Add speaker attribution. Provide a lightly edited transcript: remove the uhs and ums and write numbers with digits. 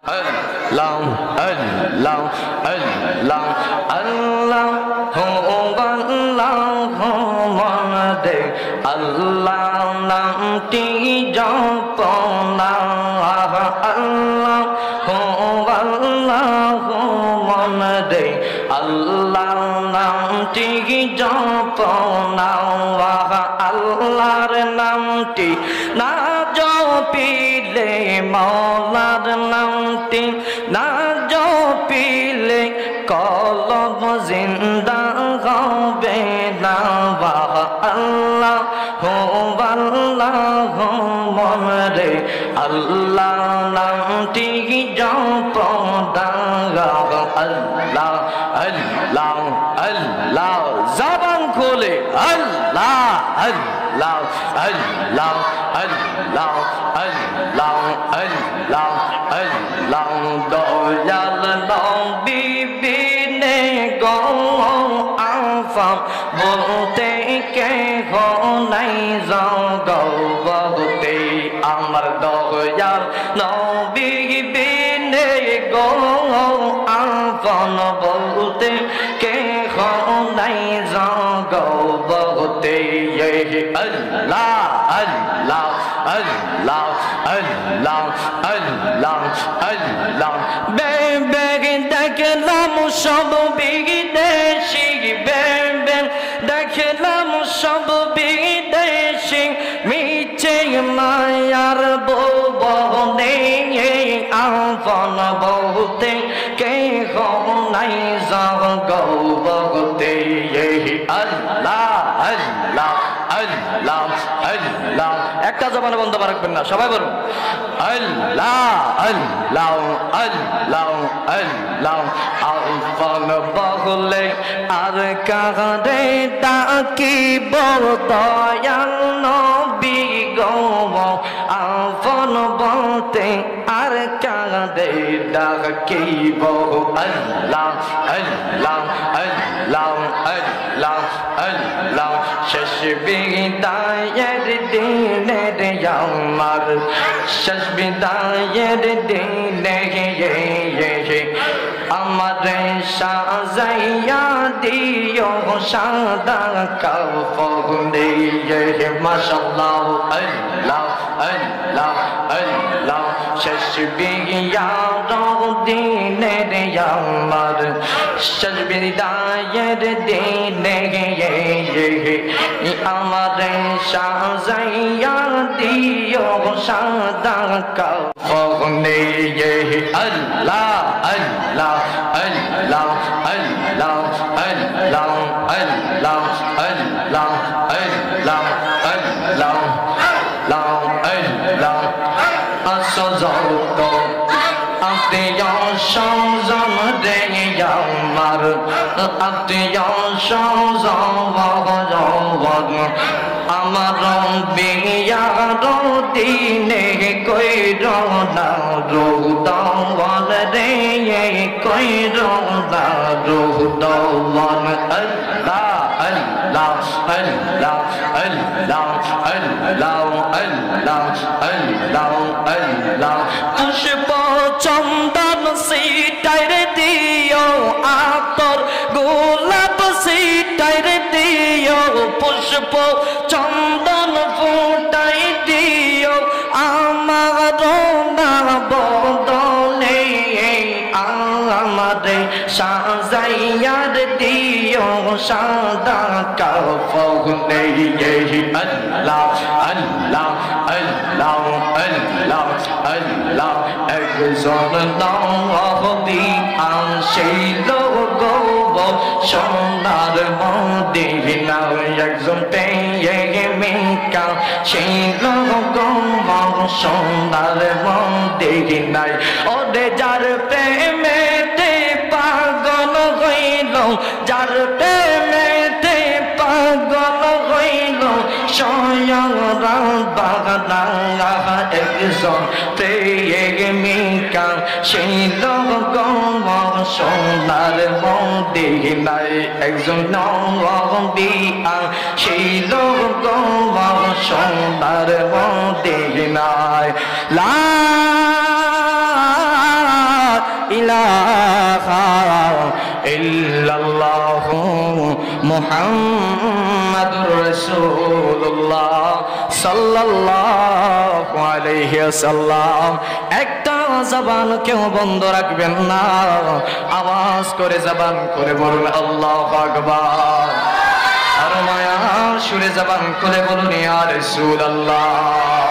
Speaker 1: Allah, Allah, Allah, Allah, Muhammad, Allah namti japna, Allah, Muhammad, Allah namti japna, Allah'r namti na jopile Maular namti na jopile কলব জিন্দা হবে না আল্লাহ হো আল্লাহ মরে আল্লাহ নামটি জপনা আল্লাহ আল্লাহ আল্লাহ জবান খোলে আল্লাহ আল্লাহ আল্লাহ আল্লাহ আল্লাহ আল্লাহ আল্লাহ দয়াল নবী বিনে গো আফাম বলতে কে গো নাই জগতে আমার দয়াল নবী বিনে গো আফাম বলতে কে গো নাই জগতে আল্লাহ আল্লাহ আল্লাহ আল্লাহ আল্লাহ আল্লাহ বেবে দেখলাম সব বিদেশি বেবে দেখলাম সব বিদেশি মিছে মায়ার বনে আপন বহুতে কে নাই জগতে আল্লাহ আল্লাহ আল্লাহ আল্লাহ একটা জবানে বন্ধ রাখবেন না সবাই বলুন আল্লাহ আল্লাহ আল্লাহ আল্লাহ আপন বলে আর কারে ডাকিব দয়াল নবী গো আপন বলতে আর কারে ডাকিব আল্লাহ আল্লাহ আল্লাহ আল্লাহ আল্লাহ শেষ বিদায়ের দিনের আমার শেষ বিদায়ের দিনে আমার সাজাইয়া দিও সাদা কাফনে মাশাআল্লাহ আল্লাহ আল্লাহ আল্লাহ শেষ বিদায়ের দিনের আমার শেষ বিদায়ের দিনে আমার সাজাইয়া দিও সাদা কাফনে আল্লাহ আল্লাহ আল্লাহ আল্লাহ আল্লাহ আল্লাহ আল্লাহ আল্লাহ আল্লাহ আল্লাহ আল্লাহ আসজত আত্মীয় স্বজন রে আমার আত্মীয় স্বজন আমার বিয়ার দিনে কইর না রোদন রে কইর না রোদন আল্লাহ আল্লাহ আল্লাহ আল্লাহ আল্লাহ আল্লাহ আল্লাহ আল্লাহ পুষ্প চন্দন সিটাইর দিও আতর গোলাপ সিটাইর দিও পুষ্প চন্দন ফুটাই দিও আমার না বদলে আমারে সাজাইয়ার দিও সাদা কাফনে আল্লাহ আল্লাহ আল্লাহ আল্লাহ আল্লাহ একজন নবী আসিল গো সোনার মদিনা একজন প্রেমিকা ছিল গো সোনার মদিনায় ওরে যার প্রেমেতে পাগল হইল যার প্রেমেতে পাগল হইল স্বয়ং রাব্বানা একজন প্রেমিকা ছিল গো সোনার মদিনায় একজন নবী ছিল গো সোনার মদিনায় লা ইলাহা ইল্লাল্লাহু মুহাম্মাদুর রাসূলুল্লাহ সাল্লাল্লাহু আলাইহি ওয়াসাল্লাম। একটা জবান কেউ বন্ধ রাখবেন না, আওয়াজ করে জবান করে বলুন আল্লাহু আকবার। আর মায়া সুরে জবান খুলে বলুন ইয়া রাসূলুল্লাহ।